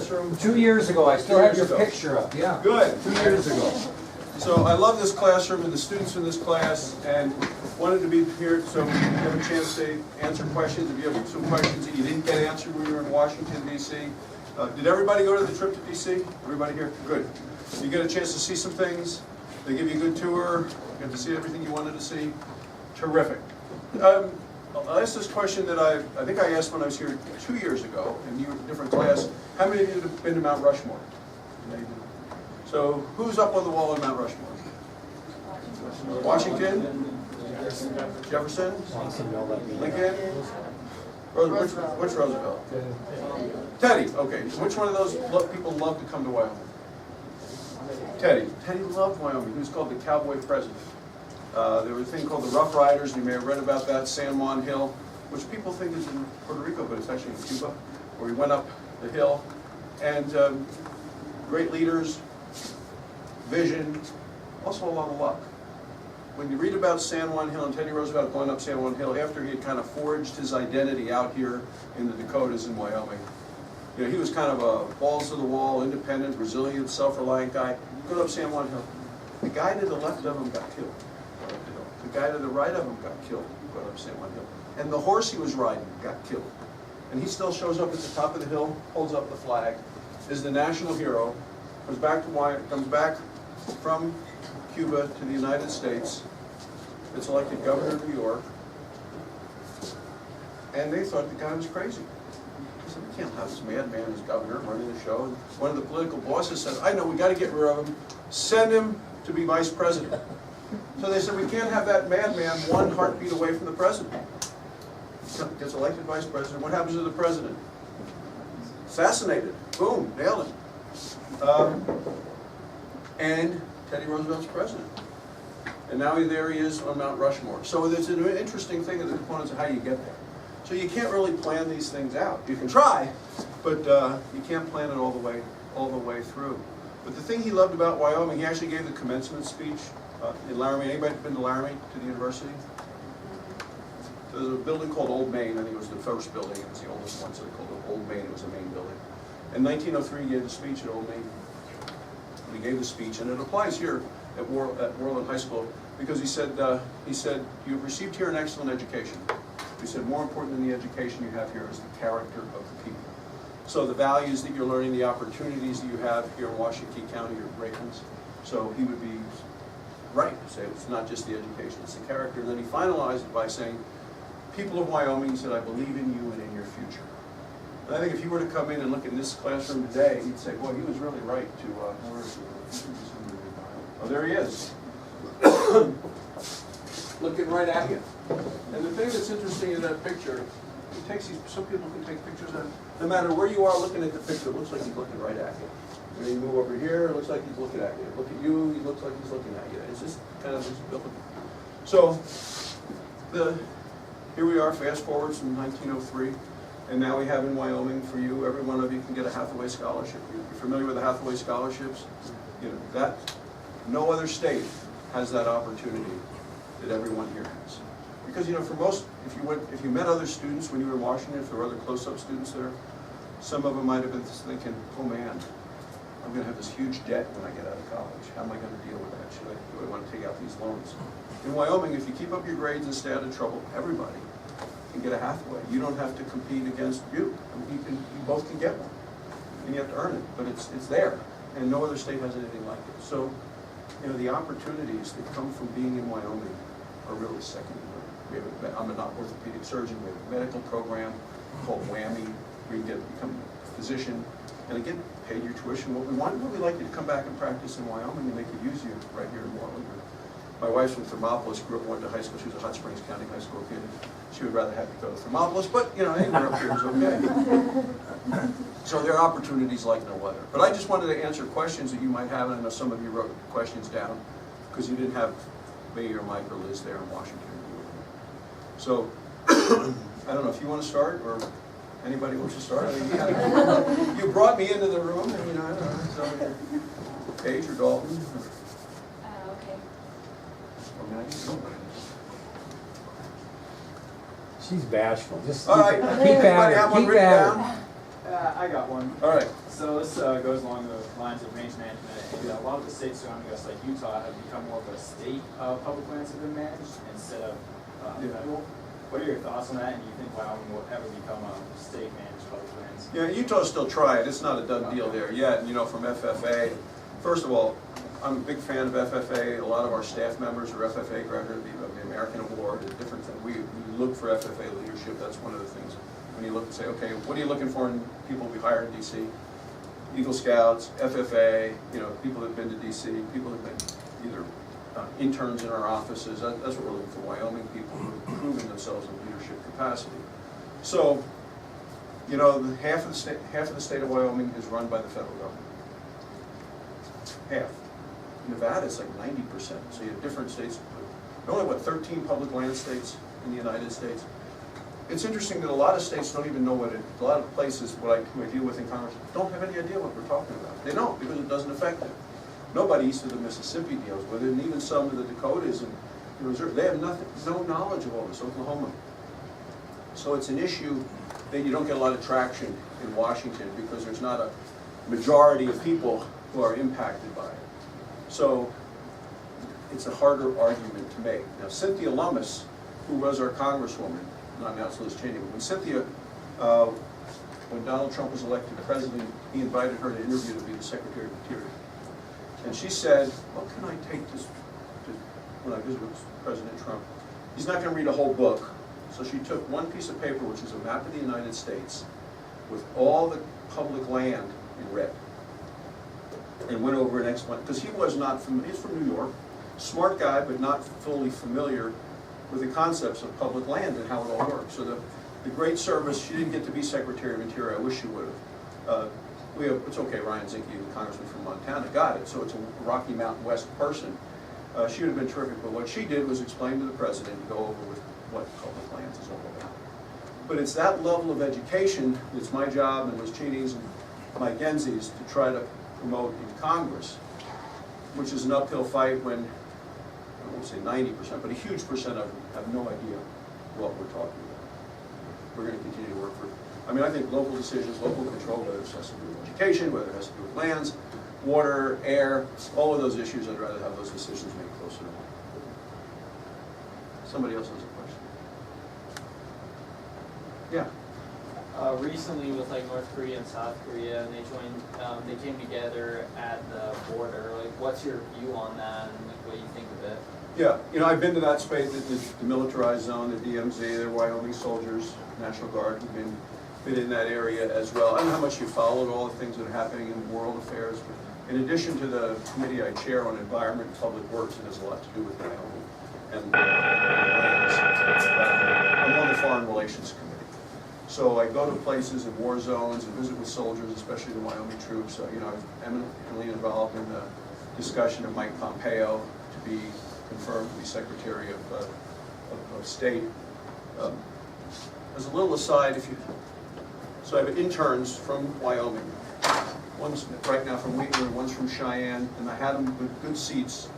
classroom? 2 years ago, I still have your 2 years ago. picture up, yeah. Good. 2 years ago. So I love this classroom and the students in this class, and wanted to be here so we can have a chance to answer questions. If you have some questions that you didn't get answered when you were in Washington, D.C. Did everybody go to the trip to D.C.? Everybody here? Good. You get a chance to see some things. They give you a good tour. You get to see everything you wanted to see. Terrific. I'll ask this question that I think I asked when I was here 2 years ago, and you were in a different class. How many of you have been to Mount Rushmore? So who's up on the wall in Mount Rushmore? Washington? Jefferson? Lincoln? Which Roosevelt? Teddy. Okay. Which one of those people love to come to Wyoming? Teddy. Teddy loved Wyoming. He was called the Cowboy President. There was a thing called the Rough Riders, and you may have read about that, San Juan Hill, which people think is in Puerto Rico, but it's actually in Cuba, where he went up the hill. And great leaders, vision, also a lot of luck. When you read about San Juan Hill and Teddy Roosevelt going up San Juan Hill after he had kind of forged his identity out here in the Dakotas in Wyoming, you know, he was kind of a balls to the wall, independent, resilient, self-reliant guy. He goes up San Juan Hill. The guy to the left of him got killed. The guy to the right of him got killed going up San Juan Hill. And the horse he was riding got killed. And he still shows up at the top of the hill, holds up the flag, is the national hero, comes back from Cuba to the United States, gets elected governor of New York, and they thought the guy was crazy. They said, we can't have this madman as governor running the show. And one of the political bosses said, I know, we got to get rid of him. Send him to be vice president. So they said, we can't have that madman one heartbeat away from the president. Gets elected vice president. What happens to the president? Assassinated. Boom, nailed him. And Teddy Roosevelt's president. And now there he is on Mount Rushmore. So there's an interesting thing in the components of how you get there. So you can't really plan these things out. You can try, but you can't plan it all the way through. But the thing he loved about Wyoming, he actually gave the commencement speech in Laramie. Anybody been to Laramie, to the university? So there's a building called Old Main. I think it was the first building. It was the oldest one, so they called it Old Main. It was a main building. In 1903, he gave the speech at Old Main. And he gave the speech, and it applies here at Worland High School, because he said, you've received here an excellent education. He said, more important than the education you have here is the character of the people. So the values that you're learning, the opportunities that you have here in Washington County are great ones. So he would be right to say it's not just the education, it's the character. And then he finalized it by saying, people of Wyoming, he said, I believe in you and in your future. And I think if you were to come in and look in this classroom today, you'd say, boy, he was really right to, oh, there he is. Looking right at you. And the thing that's interesting in that picture, he takes these, some people can take pictures of it. No matter where you are looking at the picture, it looks like he's looking right at you. When you move over here, it looks like he's looking at you. Look at you, he looks like he's looking at you. It's just kind of this building. So, here we are, fast forwards from 1903, and now we have in Wyoming for you, every one of you can get a Hathaway Scholarship. You're familiar with the Hathaway Scholarships? You know, that, no other state has that opportunity that everyone here has. Because, you know, for most, if you met other students when you were in Washington, if there were other close-up students there, some of them might have been thinking, oh man, I'm going to have this huge debt when I get out of college. How am I going to deal with that? Do I want to take out these loans? In Wyoming, if you keep up your grades and stay out of trouble, everybody can get a Hathaway. You don't have to compete against you. I mean, you both can get one. And you have to earn it, but it's there. And no other state has anything like it. So, you know, the opportunities that come from being in Wyoming are really second to none. I'm an orthopedic surgeon. We have a medical program called WWAMI, where you become a physician, and again, pay your tuition. What we'd like you to come back and practice in Wyoming, and they could use you right here in Worland. My wife's from Thermopolis, went to high school. She was a Hot Springs County high school kid. She would rather have you go to Thermopolis, but you know, anywhere up here is okay. So there are opportunities like no other. But I just wanted to answer questions that you might have, and I know some of you wrote questions down because you didn't have me or Mike or Liz there in Washington. So I don't know if you want to start or anybody wants to start. I mean, you brought me into the room, and you know, I don't know, so Paige or Dalton. She's bashful. Just all right. keep at her. Have one Keep written at down? her. I got one. All right. So this goes along the lines of range management, and a lot of the states surrounding us, like Utah, have become more of a state public lands have been managed instead of federal. What are your thoughts on that, and do you think Wyoming will ever become a state-managed public lands? Yeah, Utah's still trying. It's not a done deal there yet. And, you know, from FFA, first of all, I'm a big fan of FFA. A lot of our staff members are FFA graduates of the American Award, a different thing. We look for FFA leadership. That's one of the things. When you look and say, okay, what are you looking for in people we hire in DC? Eagle Scouts, FFA, you know, people that have been to DC, people that have been either interns in our offices. That's what we're looking for, Wyoming people who are proving themselves in leadership capacity. So, you know, half of the state of Wyoming is run by the federal government. Half. Nevada is like 90%. So you have different states. There are only, 13 public land states in the United States. It's interesting that a lot of states don't even know what it, a lot of places, what I deal with in Congress, don't have any idea what we're talking about. They don't, because it doesn't affect them. Nobody east of the Mississippi deals with it, and even some of the Dakotas and the Reserve, they have nothing, no knowledge of all this, Oklahoma. So it's an issue that you don't get a lot of traction in Washington because there's not a majority of people who are impacted by it. So it's a harder argument to make. Now, Cynthia Lummis, who was our congresswoman, not now it's Liz Cheney, but when Cynthia, when Donald Trump was elected president, he invited her to interview to be the Secretary of Interior. And she said, what can I take this to, when I visit with President Trump? He's not going to read a whole book. So she took one piece of paper, which is a map of the United States, with all the public land in red, and went over an explanation, because he was not familiar, he's from New York, smart guy, but not fully familiar with the concepts of public land and how it all works. So the great service, she didn't get to be Secretary of Interior, I wish she would have. It's okay, Ryan Zinke, the congressman from Montana, got it, so it's a Rocky Mountain West person. She would have been terrific, but what she did was explain to the president and go over with what public lands is all about. But it's that level of education that's my job and Liz Cheney's and Mike Genzi's to try to promote in Congress, which is an uphill fight when, I won't say 90%, but a huge percent of them have no idea what we're talking about. We're going to continue to work for, I mean, I think local decisions, local control, whether it has to do with education, whether it has to do with lands, water, air, all of those issues, I'd rather have those decisions made closer to home. Somebody else has a question? Yeah. Recently with like North Korea and South Korea, and they joined, they came together at the border. Like, what's your view on that, and like, what do you think of it? Yeah, you know, I've been to that space, the militarized zone, the DMZ, the Wyoming soldiers, National Guard, who've been in that area as well. I don't know how much you followed all the things that are happening in world affairs, but in addition to the committee I chair on Environment and Public Works, it has a lot to do with Wyoming and lands. I'm on the Foreign Relations Committee. So I go to places in war zones and visit with soldiers, especially the Wyoming troops. You know, I was eminently involved in the discussion of Mike Pompeo to be confirmed to be Secretary of State. As a little aside, so I have interns from Wyoming. One's right now from Wheatland, one's from Cheyenne, and I had them with good seats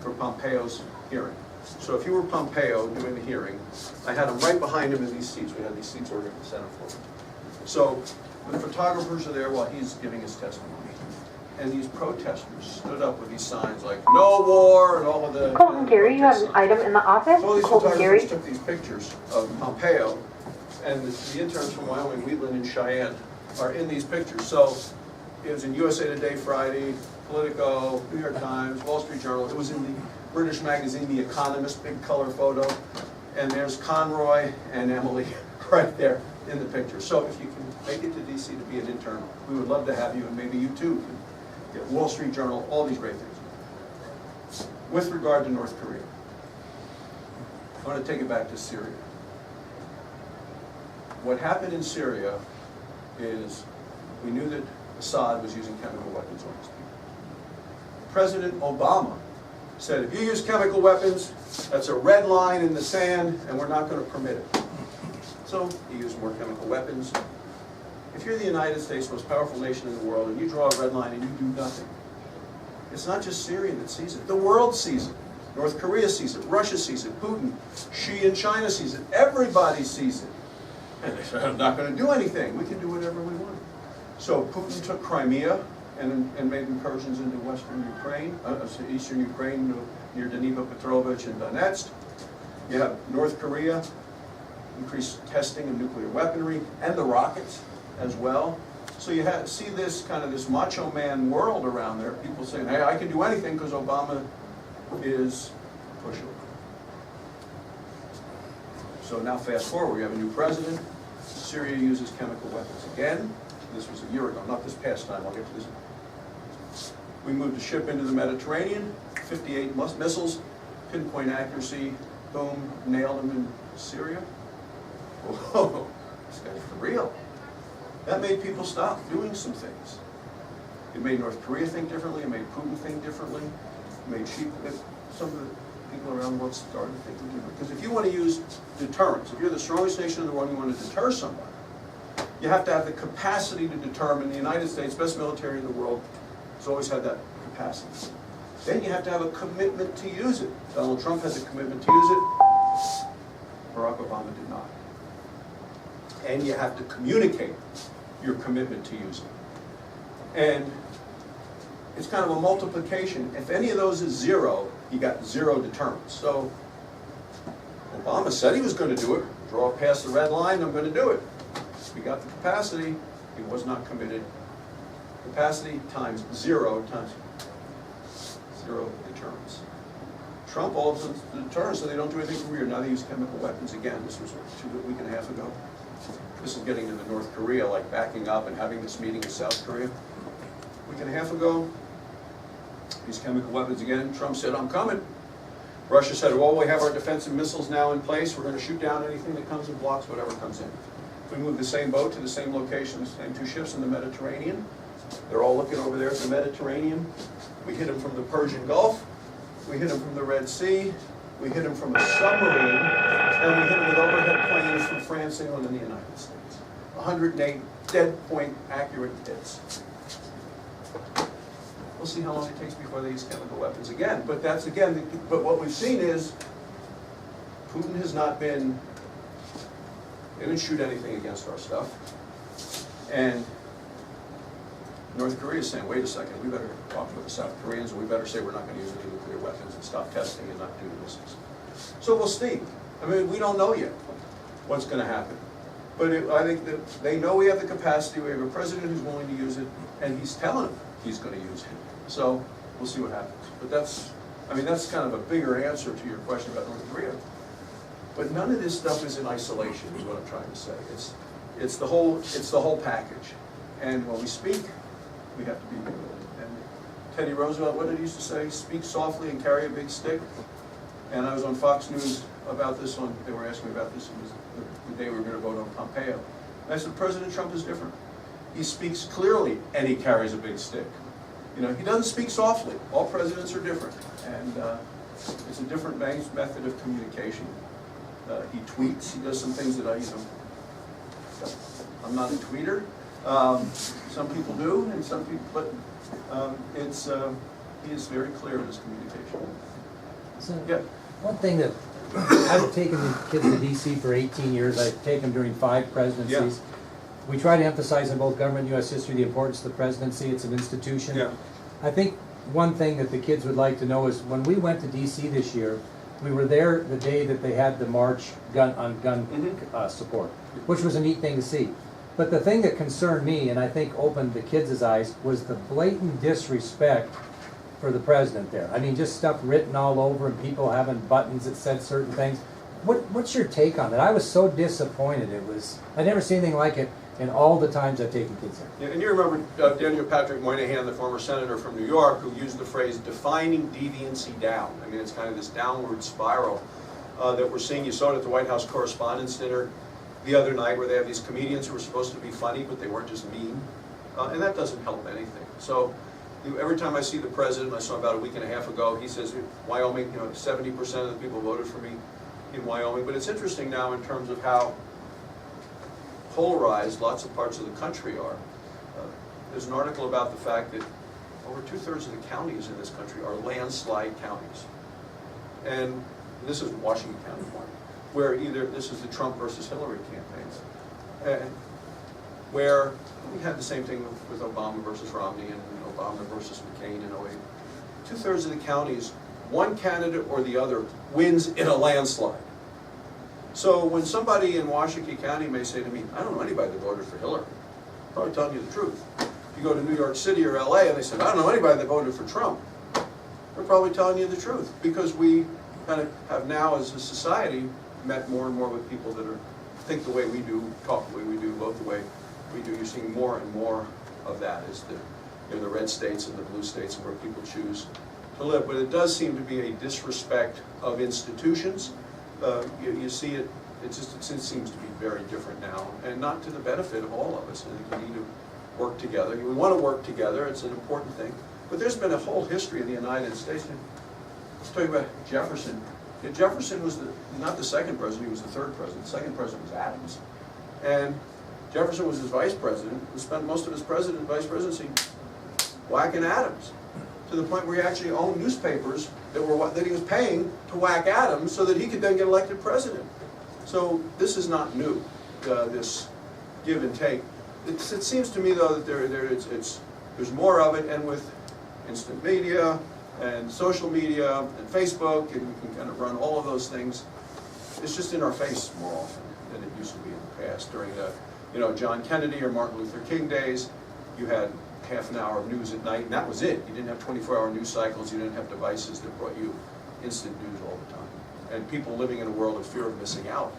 for Pompeo's hearing. So if you were Pompeo doing the hearing, I had him right behind him in these seats. We had these seats ordered in the Senate floor. So the photographers are there while he's giving his testimony. And these protesters stood up with these signs like, no war, and all of the... Colton Gary, you have an item in the office. So all these Colton Gary photographers took these pictures of Pompeo, and the interns from Wyoming, Wheatland, and Cheyenne are in these pictures. So it was in USA Today Friday, Politico, New York Times, Wall Street Journal. It was in the British magazine, The Economist, big color photo. And there's Conroy and Emily right there in the picture. So if you can make it to DC to be an intern, we would love to have you, and maybe you too can get Wall Street Journal, all these great things. With regard to North Korea, I want to take it back to Syria. What happened in Syria is we knew that Assad was using chemical weapons on his people. President Obama said, if you use chemical weapons, that's a red line in the sand, and we're not going to permit it. So he used more chemical weapons. If you're the United States, most powerful nation in the world, and you draw a red line and you do nothing, it's not just Syria that sees it. The world sees it. North Korea sees it. Russia sees it. Putin, Xi in China sees it. Everybody sees it. And they say, I'm not going to do anything. We can do whatever we want. So Putin took Crimea and made incursions into western Ukraine, eastern Ukraine near Dnipropetrovsk and Donetsk. You have North Korea, increased testing of nuclear weaponry and the rockets as well. So you see this kind of this macho man world around there, people saying, hey, I can do anything because Obama is a pushover. So now fast forward, we have a new president. Syria uses chemical weapons again. This was a year ago, not this past time, I'll get to this. We moved a ship into the Mediterranean, 58 missiles, pinpoint accuracy, boom, nailed them in Syria. Whoa, this guy's for real. That made people stop doing some things. It made North Korea think differently, it made Putin think differently, it made some of the people around the world started thinking differently. Because if you want to use deterrence, if you're the strongest nation in the world and you want to deter somebody, you have to have the capacity to determine. The United States, best military in the world, has always had that capacity. Then you have to have a commitment to use it. Donald Trump has a commitment to use it. Barack Obama did not. And you have to communicate your commitment to use it. And it's kind of a multiplication. If any of those is zero, you got zero deterrence. So Obama said he was going to do it. Draw past the red line, I'm going to do it. We got the capacity, he was not committed. Capacity times zero times zero deterrence. Trump also deterrence, so they don't do anything weird. Now they use chemical weapons again. This was a week and a half ago. This is getting to the North Korea, like backing up and having this meeting with South Korea. A week and a half ago, these chemical weapons again. Trump said, I'm coming. Russia said, well, we have our defensive missiles now in place. We're going to shoot down anything that comes in blocks, whatever comes in. We moved the same boat to the same location, the same two ships in the Mediterranean. They're all looking over there at the Mediterranean. We hit them from the Persian Gulf. We hit them from the Red Sea. We hit them from a submarine. And we hit them with overhead planes from France, England, and the United States. 108 dead point accurate hits. We'll see how long it takes before they use chemical weapons again. But that's again, but what we've seen is Putin has not been, they didn't shoot anything against our stuff. And North Korea is saying, wait a second, we better talk with the South Koreans, and we better say we're not going to use any nuclear weapons and stop testing and not do missiles. So we'll see. I mean, we don't know yet what's going to happen. But I think that they know we have the capacity, we have a president who's willing to use it, and he's telling them he's going to use it. So we'll see what happens. But that's, I mean, that's kind of a bigger answer to your question about North Korea. But none of this stuff is in isolation, is what I'm trying to say. It's the whole package. And when we speak, we have to be good. And Teddy Roosevelt, what did he used to say? Speak softly and carry a big stick. And I was on Fox News about this one. They were asking me about this. It was the day we were going to vote on Pompeo. And I said, President Trump is different. He speaks clearly and he carries a big stick. You know, he doesn't speak softly. All presidents are different. And it's a different method of communication. He tweets. He does some things that I'm not a tweeter. Some people do, and some people, but he is very clear in his communication. So, Yeah. one thing that, I've taken the kids to DC for 18 years, I've taken them during 5 presidencies. Yeah. We try to emphasize in both government and U.S. history the importance of the presidency. It's an institution. Yeah. I think one thing that the kids would like to know is when we went to DC this year, we were there the day that they had the march on gun support, which was a neat thing to see. But the thing that concerned me, and I think opened the kids' eyes, was the blatant disrespect for the president there. I mean, just stuff written all over and people having buttons that said certain things. What's your take on that? I was so disappointed. I'd never seen anything like it in all the times I've taken kids there. Yeah, and you remember Daniel Patrick Moynihan, the former senator from New York, who used the phrase defining deviancy down. I mean, it's kind of this downward spiral that we're seeing. You saw it at the White House Correspondents' Dinner the other night, where they have these comedians who were supposed to be funny, but they weren't, just mean. And that doesn't help anything. So every time I see the president, I saw about a week and a half ago, he says, Wyoming, 70% of the people voted for me in Wyoming. But it's interesting now in terms of how polarized lots of parts of the country are. There's an article about the fact that over 2/3 of the counties in this country are landslide counties. And this is Washington County, where either this is the Trump versus Hillary campaign. And where we had the same thing with Obama versus Romney and Obama versus McCain in 08. 2/3 of the counties, one candidate or the other wins in a landslide. So when somebody in Washington County may say to me, I don't know anybody that voted for Hillary, I'm probably telling you the truth. If you go to New York City or LA and they say, I don't know anybody that voted for Trump, they're probably telling you the truth, because we kind of have now as a society met more and more with people that think the way we do, talk the way we do, vote the way we do. You're seeing more and more of that as the red states and the blue states where people choose to live. But it does seem to be a disrespect of institutions. You see it, it seems to be very different now, and not to the benefit of all of us. I think we need to work together. We want to work together, it's an important thing. But there's been a whole history of the United States. Let's talk about Jefferson. Yeah, Jefferson was not the second president, he was the third president. The second president was Adams. And Jefferson was his vice president, and spent most of his vice presidency whacking Adams, to the point where he actually owned newspapers that he was paying to whack Adams so that he could then get elected president. So this is not new, this give and take. It seems to me, though, that there's more of it, and with instant media and social media and Facebook, and we can kind of run all of those things, it's just in our face more often than it used to be in the past. During the John Kennedy or Martin Luther King days, you had half an hour of news at night, and that was it. You didn't have 24-hour news cycles, you didn't have devices that brought you instant news all the time. And people living in a world of fear of missing out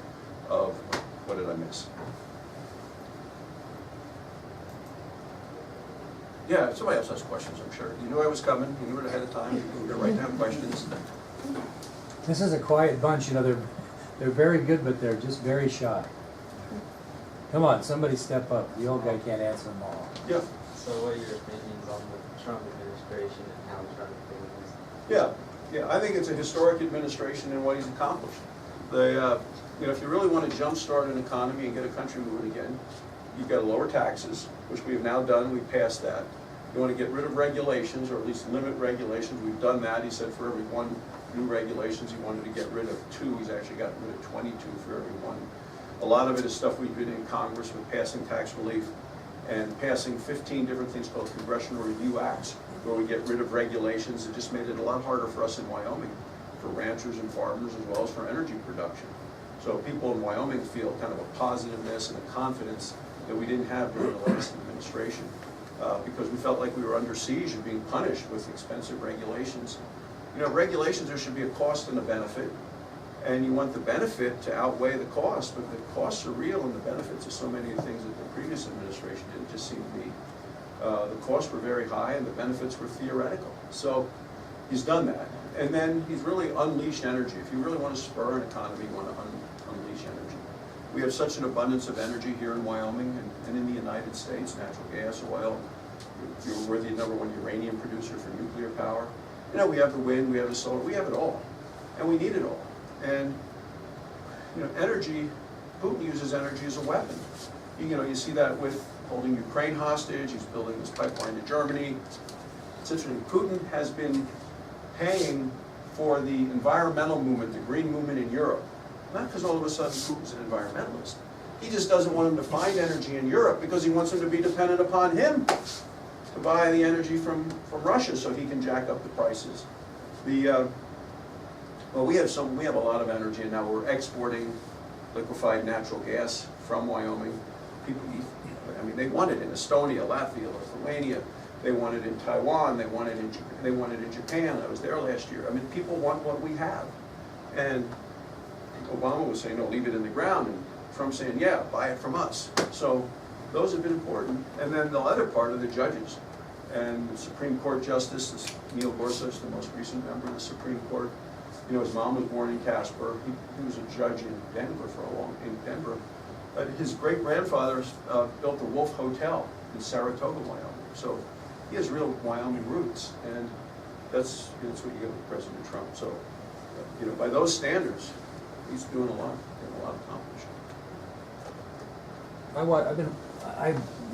of, what did I miss? Yeah, somebody else has questions, I'm sure. You knew I was coming, you knew it ahead of time, you were right to have questions. This is a quiet bunch, they're very good, but they're just very shy. Come on, somebody step up. The old guy can't answer them all. Yeah. So what are your opinions on the Trump administration and how Trump is? Yeah, I think it's a historic administration and what he's accomplished. If you really want to jumpstart an economy and get a country moving again, you've got to lower taxes, which we have now done. We've passed that. You want to get rid of regulations, or at least limit regulations. We've done that. He said for every one new regulations, he wanted to get rid of 2. He's actually gotten rid of 22 for every one. A lot of it is stuff we did in Congress with passing tax relief and passing 15 different things called Congressional Review Acts, where we get rid of regulations. It just made it a lot harder for us in Wyoming, for ranchers and farmers, as well as for energy production. So people in Wyoming feel kind of a positiveness and a confidence that we didn't have during the last administration, because we felt like we were under siege and being punished with expensive regulations. Regulations, there should be a cost and a benefit, and you want the benefit to outweigh the cost, but the costs are real and the benefits of so many of the things that the previous administration did just seem to be. The costs were very high and the benefits were theoretical. So he's done that. And then he's really unleashed energy. If you really want to spur an economy, you want to unleash energy. We have such an abundance of energy here in Wyoming and in the United States, natural gas, oil. We're the #1 uranium producer for nuclear power. We have the wind, we have the solar, we have it all. And we need it all. And energy, Putin uses energy as a weapon. You see that with holding Ukraine hostage. He's building this pipeline to Germany. It's interesting. Putin has been paying for the environmental movement, the green movement in Europe. Not because all of a sudden Putin's an environmentalist. He just doesn't want them to find energy in Europe because he wants them to be dependent upon him to buy the energy from Russia so he can jack up the prices. Well, we have a lot of energy, and now we're exporting liquefied natural gas from Wyoming. People, they want it in Estonia, Latvia, Lithuania. They want it in Taiwan. They want it in Japan. I was there last year. People want what we have, and Obama was saying, no, leave it in the ground, and Trump saying, yeah, buy it from us. So those have been important. And then the other part of the judges, and the Supreme Court Justice Neil Gorsuch, the most recent member of the Supreme Court. His mom was born in Casper. He was a judge in Denver in Denver. His great-grandfather built the Wolf Hotel in Saratoga, Wyoming. So he has real Wyoming roots, and that's what you get with President Trump. So, by those standards, he's doing a lot accomplished.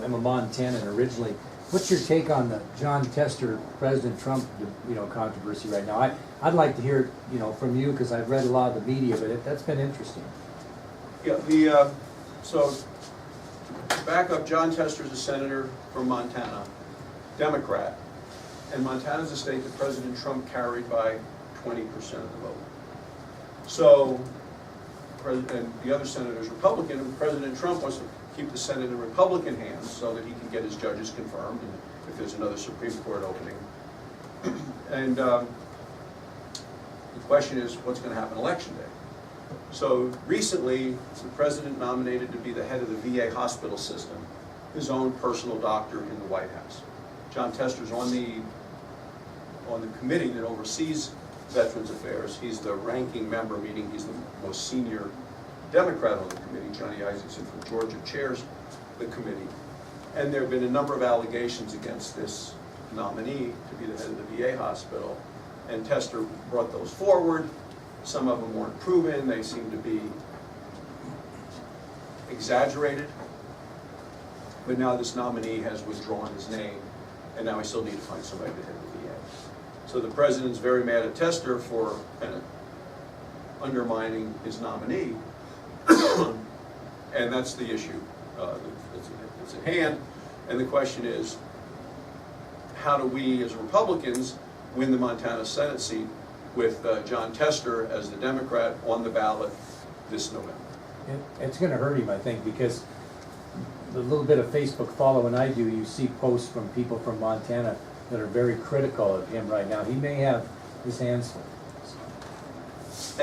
I'm a Montanan originally. What's your take on the John Tester, President Trump, controversy right now? I'd like to hear, from you, because I've read a lot of the media, but that's been interesting. Yeah, so back up, John Tester's a senator from Montana, Democrat. And Montana's a state that President Trump carried by 20% of the vote. So, and the other senator's Republican, and President Trump wants to keep the Senate in Republican hands so that he can get his judges confirmed and if there's another Supreme Court opening. And the question is, what's going to happen election day? So recently, the president nominated to be the head of the VA hospital system his own personal doctor in the White House. John Tester's on the committee that oversees Veterans Affairs. He's the ranking member, meaning he's the most senior Democrat on the committee. Johnny Isaacson from Georgia chairs the committee. And there have been a number of allegations against this nominee to be the head of the VA hospital. And Tester brought those forward. Some of them weren't proven. They seem to be exaggerated. But now this nominee has withdrawn his name, and now we still need to find somebody to head the VA. So the president's very mad at Tester for kind of undermining his nominee. And that's the issue that's at hand. And the question is, how do we as Republicans win the Montana Senate seat with John Tester as the Democrat on the ballot this November? It's going to hurt him, I think, because the little bit of Facebook following I do, you see posts from people from Montana that are very critical of him right now. He may have his hands full.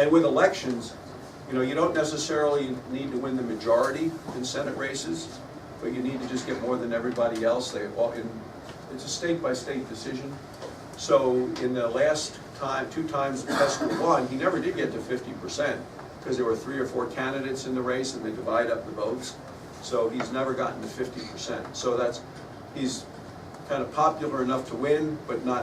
And with elections, you know, you don't necessarily need to win the majority in Senate races, but you need to just get more than everybody else. It's a state-by-state decision. So in the last time, 2 times Tester won, he never did get to 50% because there were 3 or 4 candidates in the race and they divide up the votes. So he's never gotten to 50%. So he's kind of popular enough to win, but not